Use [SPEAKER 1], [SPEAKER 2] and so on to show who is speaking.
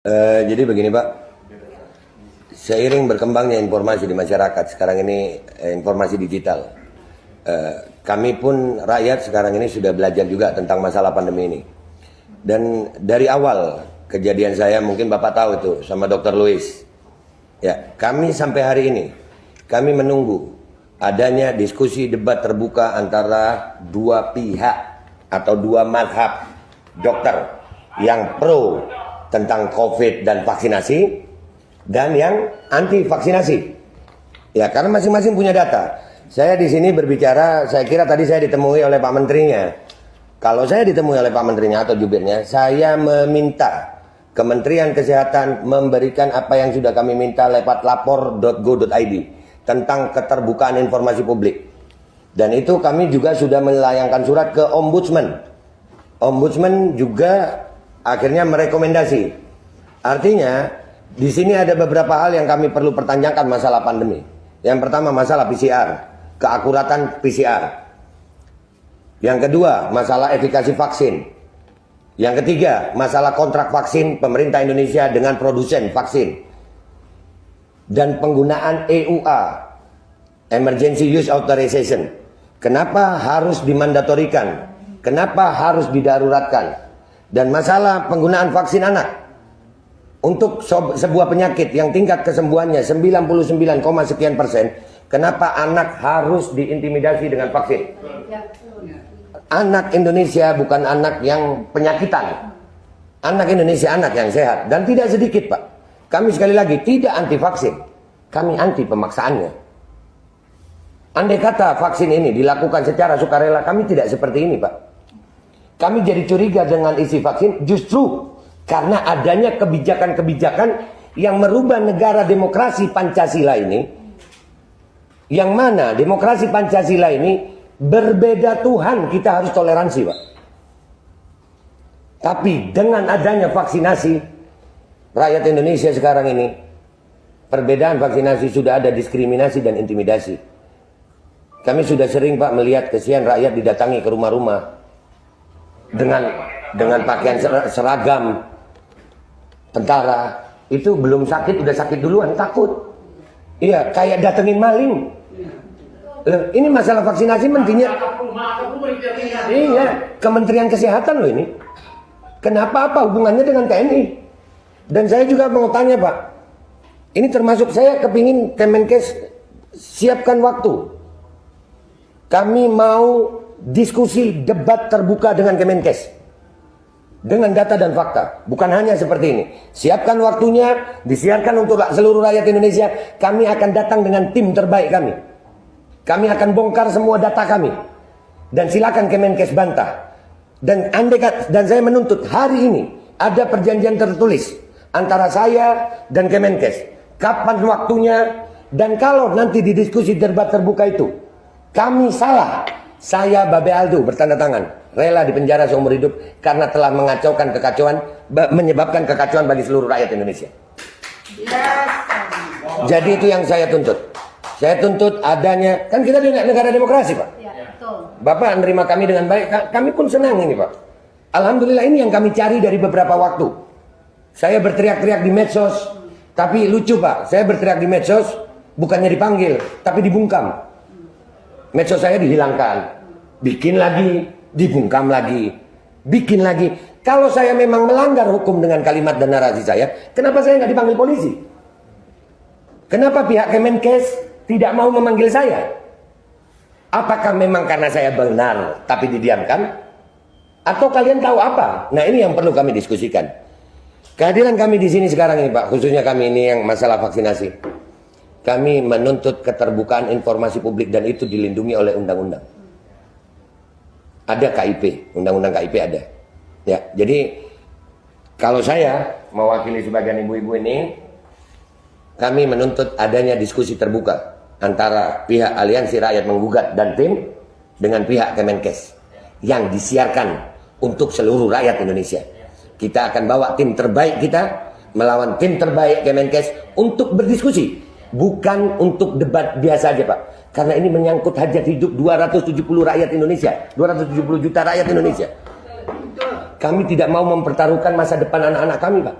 [SPEAKER 1] Jadi begini Pak, seiring berkembangnya informasi di masyarakat sekarang ini, informasi digital, kami pun rakyat sekarang ini sudah belajar juga tentang masalah pandemi ini. Dan dari awal kejadian saya, mungkin Bapak tahu itu sama Dr. Louis, ya, kami sampai hari ini kami menunggu adanya diskusi debat terbuka antara dua pihak atau dua mazhab dokter yang pro tentang COVID dan vaksinasi, dan yang anti vaksinasi. Ya, karena masing-masing punya data. Saya di sini berbicara, saya kira tadi saya ditemui oleh Pak Menterinya. Kalau saya ditemui oleh Pak Menterinya atau jubirnya, saya meminta Kementerian Kesehatan memberikan apa yang sudah kami minta lewat lapor.go.id tentang keterbukaan informasi publik. Dan itu kami juga sudah melayangkan surat ke Ombudsman. Ombudsman juga akhirnya merekomendasi. Artinya di sini ada beberapa hal yang kami perlu pertanyakan masalah pandemi. Yang pertama masalah PCR, keakuratan PCR. Yang kedua masalah efikasi vaksin. Yang ketiga masalah kontrak vaksin pemerintah Indonesia dengan produsen vaksin. Dan penggunaan EUA, Emergency Use Authorization. Kenapa harus dimandatorikan? Kenapa harus didaruratkan? Dan masalah penggunaan vaksin anak untuk sebuah penyakit yang tingkat kesembuhannya 99,sekian%, kenapa anak harus diintimidasi dengan vaksin? Anak Indonesia bukan anak yang penyakitan. Anak Indonesia anak yang sehat. Dan tidak sedikit Pak, kami sekali lagi tidak anti vaksin, kami anti pemaksaannya. Andai kata vaksin ini dilakukan secara sukarela, kami tidak seperti ini Pak. Kami jadi curiga dengan isi vaksin justru karena adanya kebijakan-kebijakan yang merubah negara demokrasi Pancasila ini, yang mana demokrasi Pancasila ini berbeda Tuhan, kita harus toleransi Pak. Tapi dengan adanya vaksinasi, rakyat Indonesia sekarang ini, perbedaan vaksinasi sudah ada diskriminasi dan intimidasi. Kami sudah sering Pak melihat kesian rakyat didatangi ke rumah-rumah dengan pakaian seragam tentara. Itu belum sakit udah sakit duluan, takut. Iya, kayak datengin maling. Ini masalah vaksinasi mentinya. Iya, Kementerian Kesehatan loh ini. Kenapa, apa hubungannya dengan TNI? Dan saya juga mau tanya Pak, ini termasuk saya kepingin Kemenkes siapkan waktu. Kami mau diskusi debat terbuka dengan Kemenkes dengan data dan fakta, bukan hanya seperti ini. Siapkan waktunya, disiarkan untuk seluruh rakyat Indonesia. Kami akan datang dengan tim terbaik kami. Kami akan bongkar semua data kami, dan silakan Kemenkes bantah. Dan saya menuntut hari ini ada perjanjian tertulis antara saya dan Kemenkes, kapan waktunya. Dan kalau nanti di diskusi debat terbuka itu kami salah, saya Babe Aldo bertanda tangan, rela dipenjara seumur hidup karena telah mengacaukan kekacauan, menyebabkan kekacauan bagi seluruh rakyat Indonesia. Jadi itu yang saya tuntut. Saya tuntut adanya, kan kita di negara demokrasi Pak. Bapak menerima kami dengan baik, kami pun senang ini Pak. Alhamdulillah, ini yang kami cari dari beberapa waktu. Saya berteriak-teriak di medsos, tapi lucu Pak, saya berteriak di medsos bukannya dipanggil, tapi dibungkam. Medsos saya dihilangkan, bikin lagi, dibungkam lagi, bikin lagi. Kalau saya memang melanggar hukum dengan kalimat dan narasi saya, kenapa saya nggak dipanggil polisi? Kenapa pihak Kemenkes tidak mau memanggil saya? Apakah memang karena saya benar tapi didiamkan? Atau kalian tahu apa? Nah, ini yang perlu kami diskusikan. Kehadiran kami di sini sekarang ini Pak, khususnya kami ini yang masalah vaksinasi. Kami menuntut keterbukaan informasi publik dan itu dilindungi oleh undang-undang. Ada KIP, undang-undang KIP ada. Ya, jadi kalau saya mewakili sebagian ibu-ibu ini, kami menuntut adanya diskusi terbuka antara pihak Aliansi Rakyat Menggugat dan tim dengan pihak Kemenkes yang disiarkan untuk seluruh rakyat Indonesia. Kita akan bawa tim terbaik kita melawan tim terbaik Kemenkes untuk berdiskusi. Bukan untuk debat biasa aja Pak. Karena ini menyangkut hajat hidup 270 rakyat Indonesia, 270 juta rakyat Indonesia. Kami tidak mau mempertaruhkan masa depan anak-anak kami Pak.